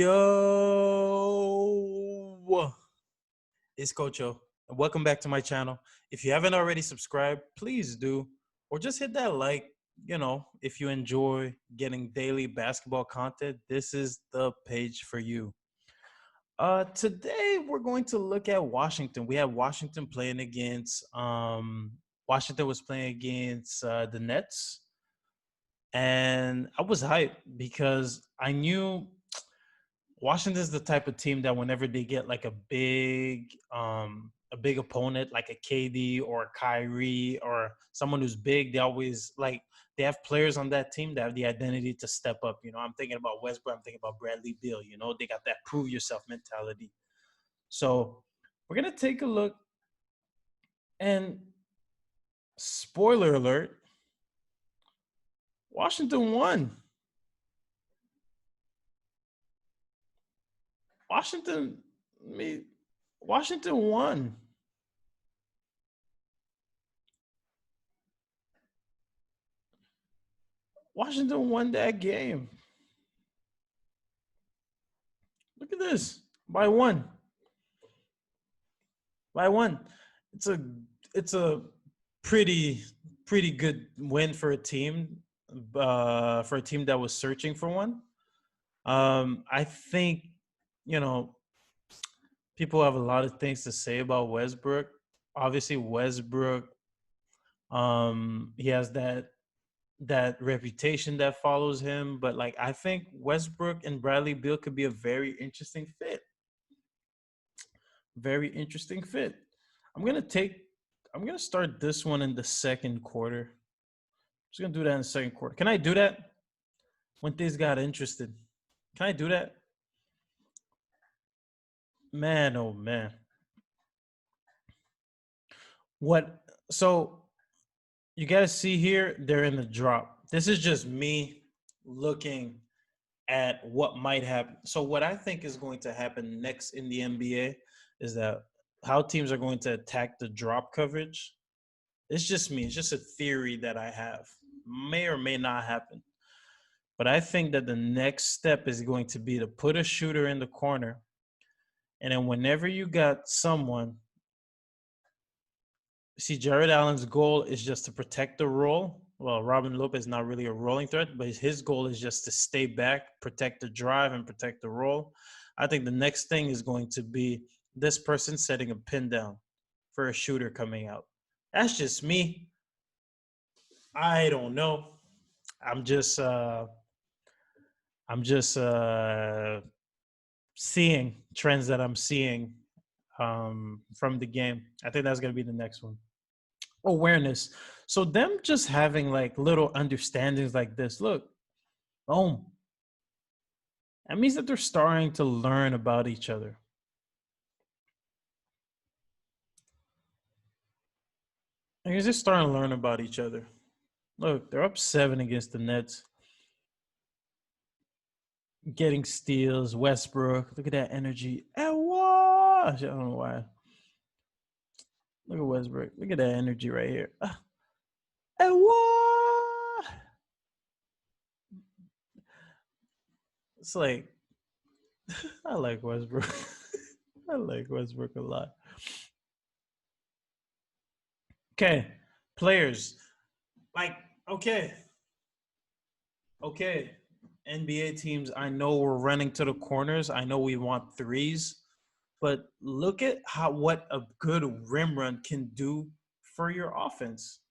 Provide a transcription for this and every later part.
Yo, it's Cocho, and welcome back to my channel. If you haven't already subscribed, please do, or just hit that like. If you enjoy getting daily basketball content, this is the page for you. Today we're going to look at Washington. We have Washington playing against Washington was playing against the Nets, and I was hyped because I knew Washington's the type of team that whenever they get like a big opponent like a KD or a Kyrie or someone who's big, they always like they have players on that team that have the identity to step up. I'm thinking about Westbrook, I'm thinking about Bradley Beal. They got that prove yourself mentality. So we're gonna take a look, and spoiler alert, Washington won. Washington, Washington won. Washington won that game. Look at this. By one. By one. It's a pretty good win for a team, that was searching for one. I think, you know, people have a lot of things to say about Westbrook. Obviously, Westbrook, he has that reputation that follows him, but like I think Westbrook and Bradley Beal could be a very interesting fit. Very interesting fit. I'm gonna start this one in the second quarter. I'm just gonna do that in the second quarter. Can I do that when things got interested? Can I do that? Man, oh man. What so you gotta see here, they're in the drop. This is just me looking at what might happen. So what I think is going to happen next in the NBA is that how teams are going to attack the drop coverage. It's just me. It's just a theory that I have. May or may not happen. But I think that the next step is going to be to put a shooter in the corner. And then whenever you got someone, see, Jared Allen's goal is just to protect the roll. Well, Robin Lopez is not really a rolling threat, but his goal is just to stay back, protect the drive, and protect the roll. I think the next thing is going to be this person setting a pin down for a shooter coming out. That's just me. I don't know. I'm just seeing trends that I'm seeing from the game. I think that's gonna be the next one. Awareness. So them just having like little understandings like this. Look, boom. That means that they're starting to learn about each other. They're just starting to learn about each other. Look, they're up 7 against the Nets. Getting steals, Westbrook. Look at that energy. And what? I don't know why. Look at Westbrook. Look at that energy right here. And what? It's like, I like Westbrook. I like Westbrook a lot. Okay, players. Like, okay. NBA teams, I know we're running to the corners. I know we want threes, but look at what a good rim run can do for your offense.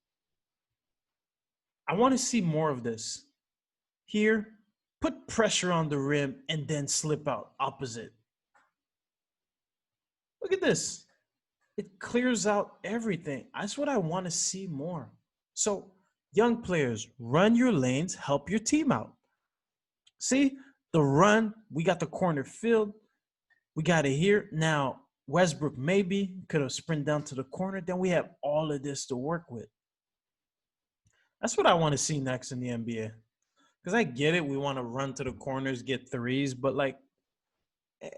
I want to see more of this. Here, put pressure on the rim and then slip out opposite. Look at this. It clears out everything. That's what I want to see more. So, young players, run your lanes, help your team out. See, the run, we got the corner filled. We got it here. Now, Westbrook maybe could have sprinted down to the corner. Then we have all of this to work with. That's what I want to see next in the NBA. Because I get it. We want to run to the corners, get threes. But, like,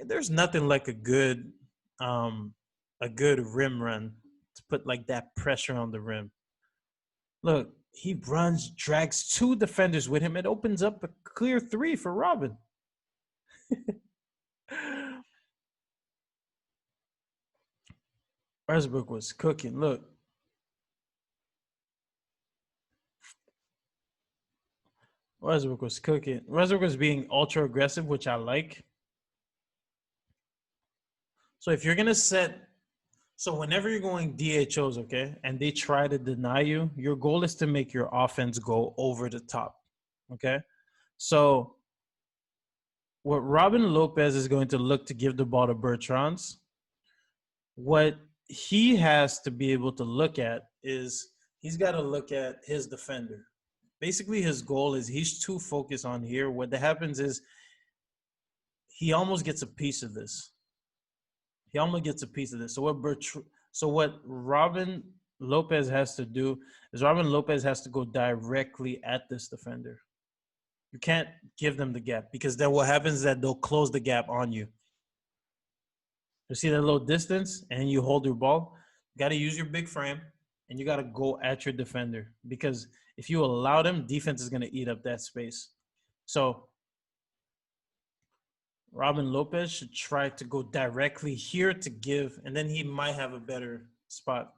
there's nothing like a good rim run to put, like, that pressure on the rim. Look, he runs, drags 2 defenders with him. It opens up a clear 3 for Robin. Westbrook was cooking. Look, Westbrook was cooking. Westbrook was being ultra aggressive, which I like. So if you're gonna set, so whenever you're going DHOs, okay, and they try to deny you, your goal is to make your offense go over the top. Okay. So what Robin Lopez is going to look to give the ball to Bertrand's, what he has to be able to look at is he's got to look at his defender. Basically, his goal is he's too focused on here. What that happens is he almost gets a piece of this. He almost gets a piece of this. So what Robin Lopez has to do is Robin Lopez has to go directly at this defender. You can't give them the gap because then what happens is that they'll close the gap on you. You see that little distance and you hold your ball. You got to use your big frame and you got to go at your defender because if you allow them, defense is going to eat up that space. So Robin Lopez should try to go directly here to give, and then he might have a better spot.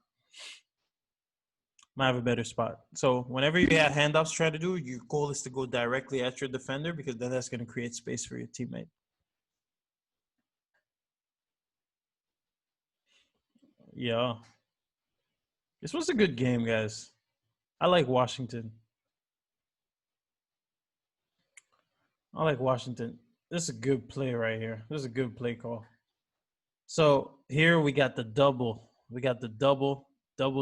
Might have a better spot. So whenever you have handoffs, try to do, your goal is to go directly at your defender because then that's going to create space for your teammate. Yeah. This was a good game, guys. I like Washington. I like Washington. This is a good play right here. This is a good play call. So here we got the double. We got the double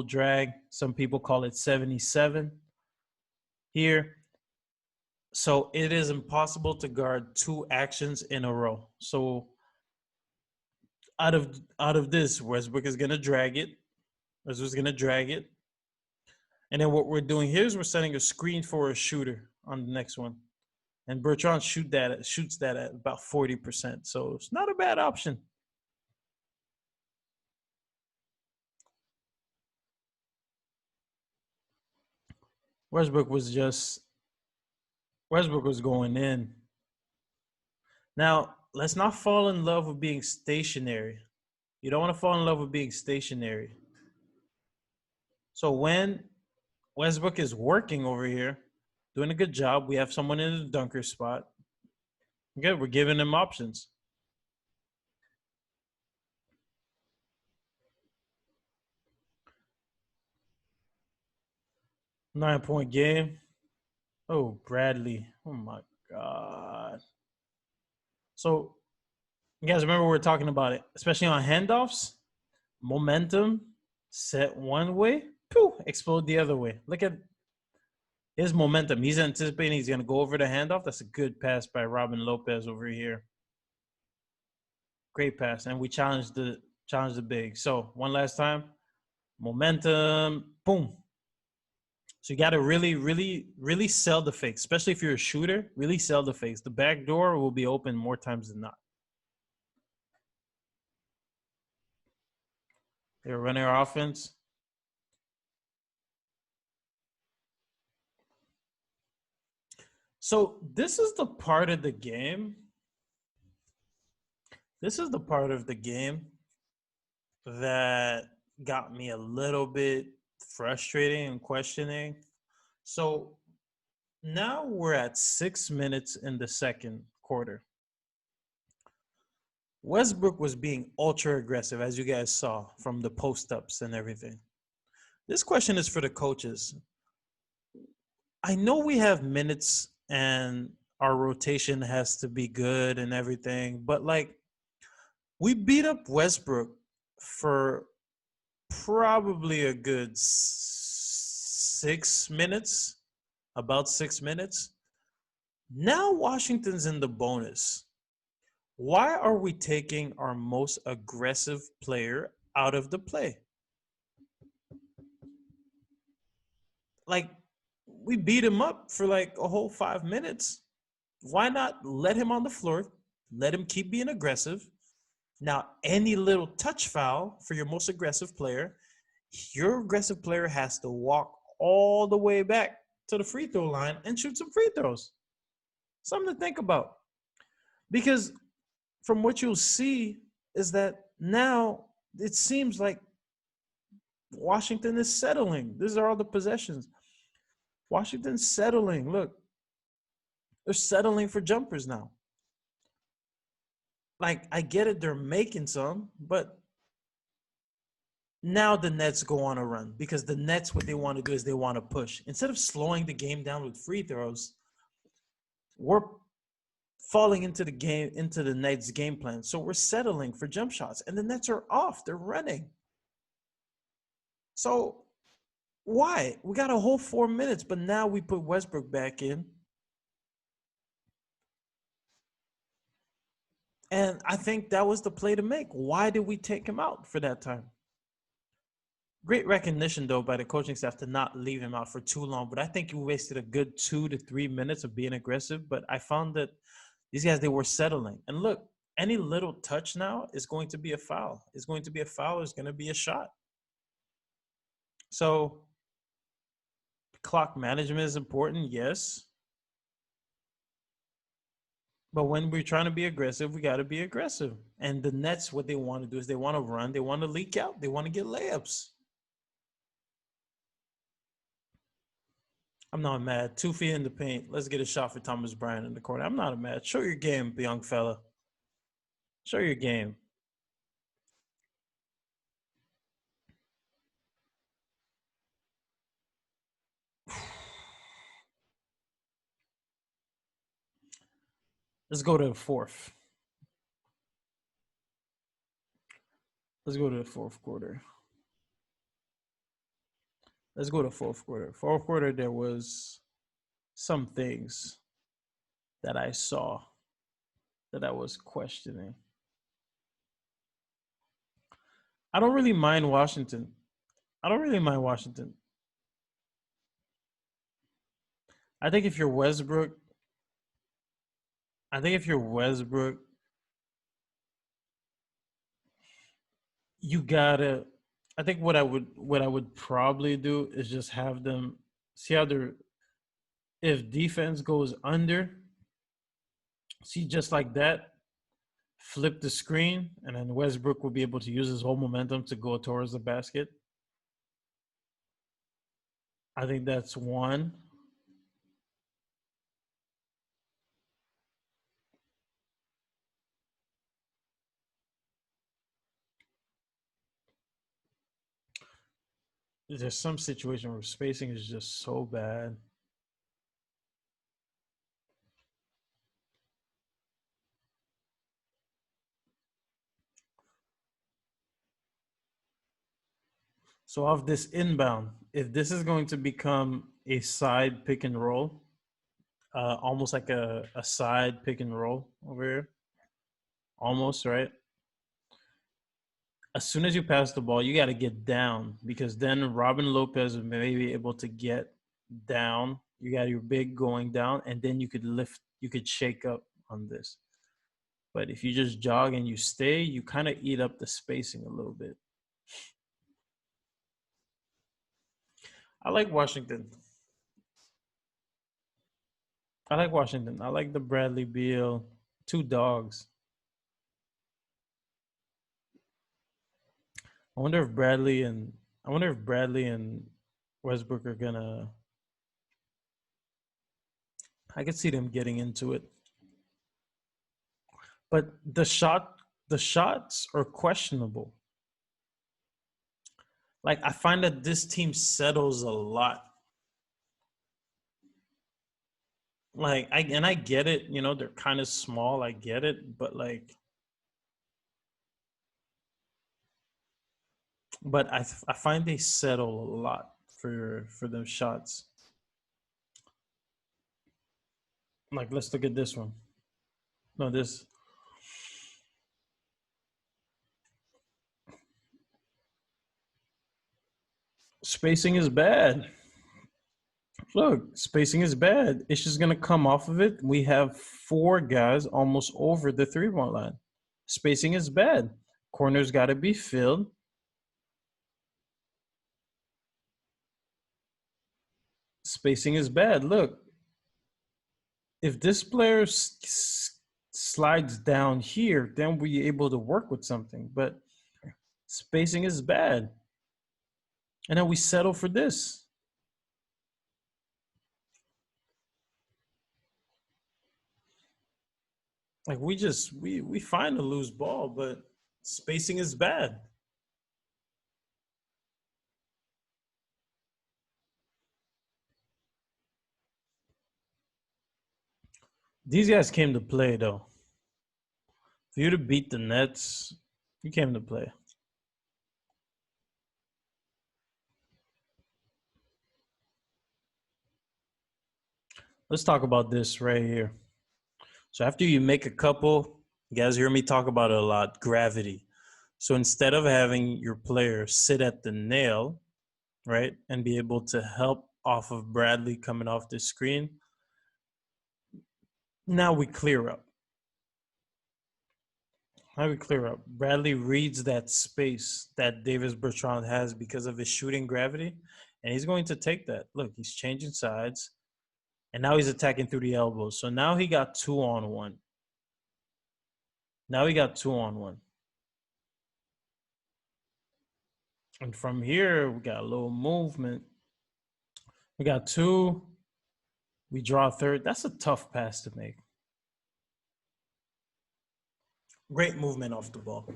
drag. Some people call it 77 here. So it is impossible to guard two actions in a row. So out of this, Westbrook is gonna drag it. Westbrook's gonna drag it. And then what we're doing here is we're setting a screen for a shooter on the next one. And Bertrand shoots that at about 40%. So it's not a bad option. Westbrook was going in. Now, let's not fall in love with being stationary. You don't want to fall in love with being stationary. So when Westbrook is working over here, doing a good job, we have someone in the dunker spot. Good, we're giving him options. 9-point game. Oh, Bradley. Oh my God. So you guys remember we were talking about it, especially on handoffs, momentum set one way, poof, explode the other way. Look at his momentum. He's anticipating he's going to go over the handoff. That's a good pass by Robin Lopez over here. Great pass. And we challenged the big. So one last time. Momentum. Boom. So you got to really, really, really sell the fakes, especially if you're a shooter. Really sell the fakes. The back door will be open more times than not. They're running our offense. So this is the part of the game. This is the part of the game that got me a little bit frustrating and questioning. So now we're at 6 minutes in the second quarter. Westbrook was being ultra aggressive, as you guys saw from the post ups and everything. This question is for the coaches. I know we have minutes and our rotation has to be good and everything, but like we beat up Westbrook for probably a good 6 minutes, about 6 minutes. Now Washington's in the bonus. Why are we taking our most aggressive player out of the play? Like, we beat him up for like a whole 5 minutes. Why not let him on the floor? Let him keep being aggressive. Now, any little touch foul for your most aggressive player, your aggressive player has to walk all the way back to the free throw line and shoot some free throws. Something to think about. Because from what you'll see is that now it seems like Washington is settling. These are all the possessions. Washington's settling. Look, they're settling for jumpers now. Like, I get it, they're making some, but now the Nets go on a run because the Nets, what they want to do is they want to push. Instead of slowing the game down with free throws, we're falling into the game, into the Nets game plan. So we're settling for jump shots, and the Nets are off. They're running. So why? We got a whole 4 minutes, but now we put Westbrook back in. And I think that was the play to make. Why did we take him out for that time? Great recognition, though, by the coaching staff to not leave him out for too long. But I think he wasted a good 2 to 3 minutes of being aggressive. But I found that these guys, they were settling. And look, any little touch now is going to be a foul. It's going to be a foul. It's going to be a shot. So clock management is important, yes. But when we're trying to be aggressive, we got to be aggressive. And the Nets, what they want to do is they want to run. They want to leak out. They want to get layups. I'm not mad. 2 feet in the paint. Let's get a shot for Thomas Bryant in the corner. I'm not mad. Show your game, young fella. Show your game. Let's go to the fourth. Let's go to the fourth quarter. Let's go to fourth quarter. Fourth quarter, there was some things that I saw that I was questioning. I don't really mind Washington. I don't really mind Washington. I think if you're Westbrook, you gotta. I think what I would probably do is just have them see how they're. If defense goes under, see just like that, flip the screen, and then Westbrook will be able to use his whole momentum to go towards the basket. I think that's one. There's some situation where spacing is just so bad. So off this inbound, if this is going to become a side pick and roll, almost like a side pick and roll over here, almost, right? As soon as you pass the ball, you got to get down because then Robin Lopez may be able to get down. You got your big going down, and then you could lift, you could shake up on this. But if you just jog and you stay, you kind of eat up the spacing a little bit. I like Washington. I like Washington. I like the Bradley Beal, 2 dogs. I wonder if Bradley and Westbrook are gonna. I could see them getting into it, but the shots are questionable. Like, I find that this team settles a lot. Like, I get it. You know, they're kind of small. I get it, but I find they settle a lot for them shots. Like, let's look at this one. No, this spacing is bad. Look, spacing is bad. It's just gonna come off of it. We have 4 guys almost over the 3-point line. Spacing is bad. Corners got to be filled. Spacing is bad. Look, if this player slides down here, then we're able to work with something. But spacing is bad. And then we settle for this. Like we find a loose ball, but spacing is bad. These guys came to play though. For you to beat the Nets, you came to play. Let's talk about this right here. So after you make a couple, you guys hear me talk about it a lot, gravity. So instead of having your player sit at the nail, right, and be able to help off of Bradley coming off the screen, now we clear up. Now we clear up. Bradley reads that space that Davis Bertrand has because of his shooting gravity, and he's going to take that. Look, he's changing sides, and now he's attacking through the elbows. So now he got 2-on-1. Now he got 2-on-1. And from here, we got a little movement. We got 2. We draw a third. That's a tough pass to make. Great movement off the ball.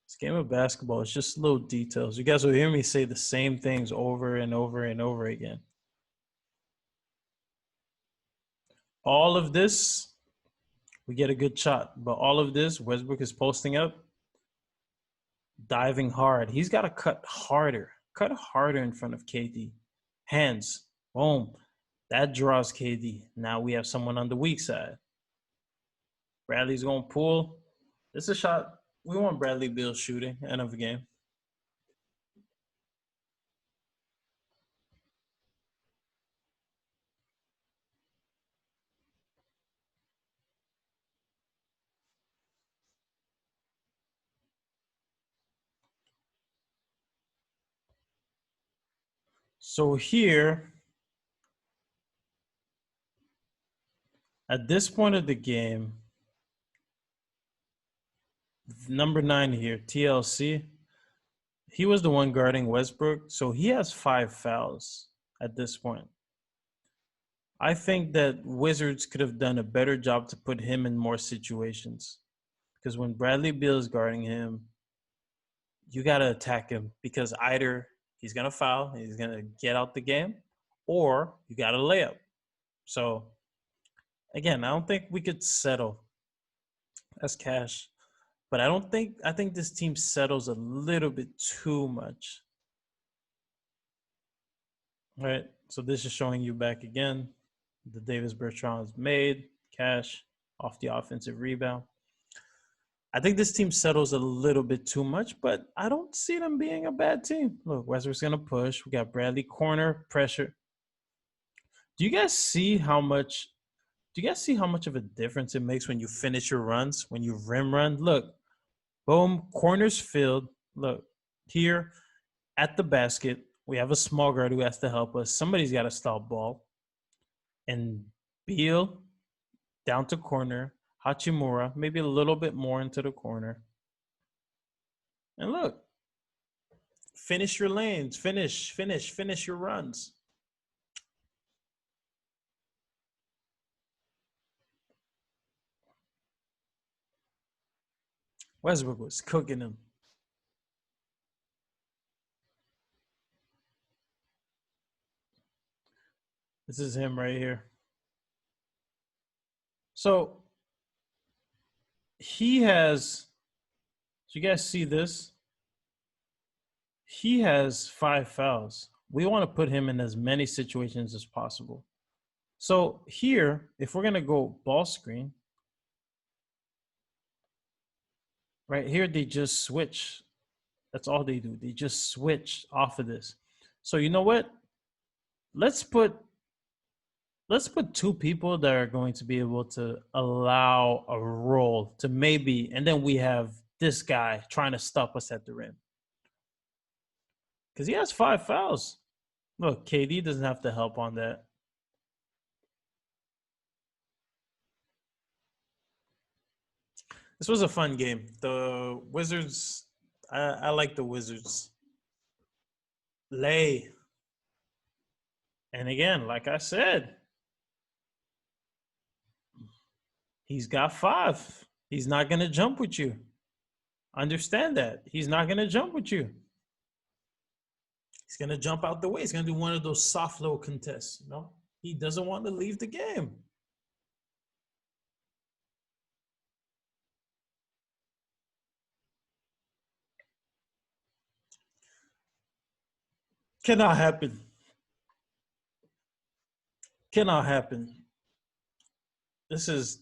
This game of basketball is just little details. You guys will hear me say the same things over and over and over again. All of this, we get a good shot. But all of this, Westbrook is posting up, diving hard. He's got to cut harder in front of KD. Hands, boom. That draws KD. Now we have someone on the weak side. Bradley's going to pull. This is a shot. We want Bradley Beal shooting. End of the game. So here, at this point of the game, number 9 here, TLC, he was the one guarding Westbrook, so he has 5 fouls at this point. I think that Wizards could have done a better job to put him in more situations. Because when Bradley Beal is guarding him, you got to attack him because either he's going to foul, he's going to get out the game, or you got to layup. So, again, I don't think we could settle. That's cash. But I think this team settles a little bit too much. All right, so this is showing you back again. The Davis Bertrand is made, cash off the offensive rebound. I think this team settles a little bit too much, but I don't see them being a bad team. Look, Westbrook's going to push. We got Bradley corner, pressure. Do you guys see how much of a difference it makes when you finish your runs, when you rim run? Look, boom, corners filled. Look, here at the basket, we have a small guard who has to help us. Somebody's got to stop ball. And Beal down to corner. Hachimura, maybe a little bit more into the corner. And look, finish your lanes. Finish your runs. Westbrook was cooking him. This is him right here. So he has, so you guys see this? He has 5 fouls. We want to put him in as many situations as possible. So here, if we're going to go ball screen, right here, they just switch. That's all they do. They just switch off of this. So you know what? Let's put 2 people that are going to be able to allow a roll to maybe, and then we have this guy trying to stop us at the rim. Because he has 5 fouls. Look, KD doesn't have to help on that. This was a fun game. The Wizards, I like the Wizards. Lay. And again, like I said, he's got 5. He's not going to jump with you. Understand that. He's not going to jump with you. He's going to jump out the way. He's going to do one of those soft little contests, you know? He doesn't want to leave the game. Cannot happen. Cannot happen. This is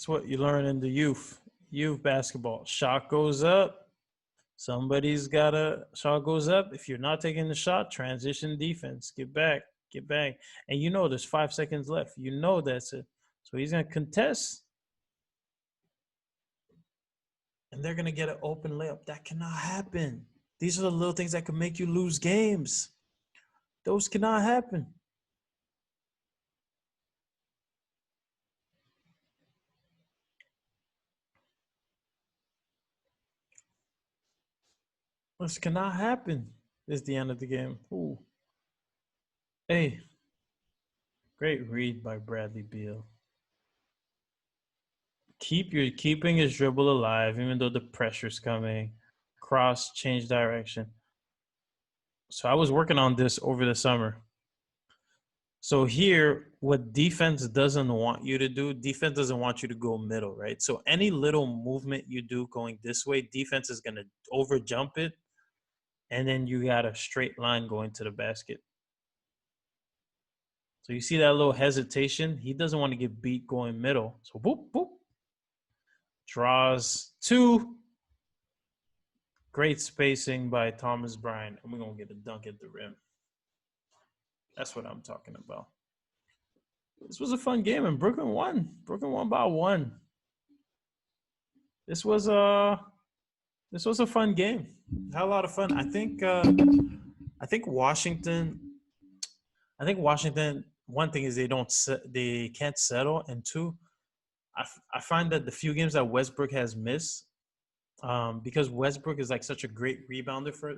what you learn in the youth basketball. Shot goes up. Somebody's got a shot goes up. If you're not taking the shot, transition defense. Get back. Get back. And you know there's 5 seconds left. You know that's it. So he's gonna contest. And they're gonna get an open layup. That cannot happen. These are the little things that can make you lose games. Those cannot happen. This cannot happen. This is the end of the game. Ooh. Hey, great read by Bradley Beal. Keeping his dribble alive, even though the pressure's coming. Cross, change direction. So I was working on this over the summer. So here, what defense doesn't want you to do, defense doesn't want you to go middle, right? So any little movement you do going this way, defense is going to over jump it. And then you got a straight line going to the basket. So you see that little hesitation? He doesn't want to get beat going middle. So boop, boop. Draws 2. Great spacing by Thomas Bryant. And we're going to get a dunk at the rim. That's what I'm talking about. This was a fun game, and Brooklyn won. Brooklyn won by 1. This was a fun game. Had a lot of fun. I think Washington. One thing is they can't settle, and 2, I find that the few games that Westbrook has missed, because Westbrook is like such a great rebounder for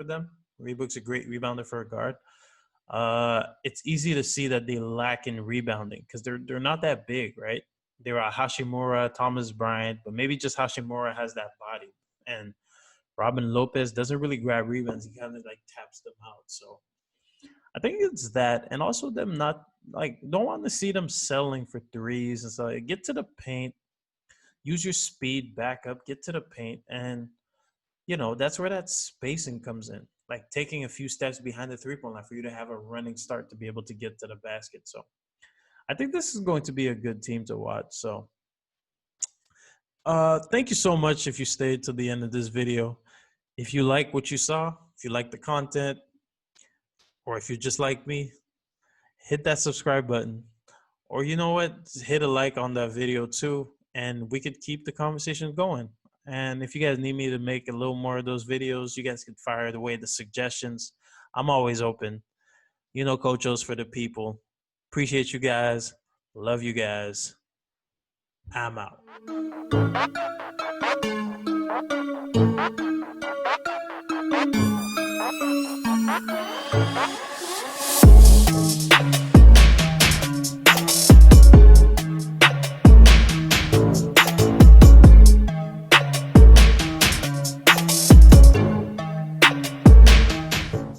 them. Westbrook's a great rebounder for a guard. It's easy to see that they lack in rebounding because they're not that big, right? There are Hashimura, Thomas Bryant, but maybe just Hashimura has that body, and Robin Lopez doesn't really grab rebounds. He kind of like taps them out. So I think it's that, and also them not like don't want to see them settling for threes and stuff. Get to the paint, use your speed, back up, get to the paint, and that's where that spacing comes in. Like taking a few steps behind the 3-point line for you to have a running start to be able to get to the basket. So I think this is going to be a good team to watch. So thank you so much if you stayed to the end of this video. If you like what you saw, if you like the content, or if you're just like me, hit that subscribe button. Or you know what? Just hit a like on that video too, and we could keep the conversation going. And if you guys need me to make a little more of those videos, you guys can fire away the suggestions. I'm always open. Coach O's for the people. Appreciate you guys. Love you guys. I'm out.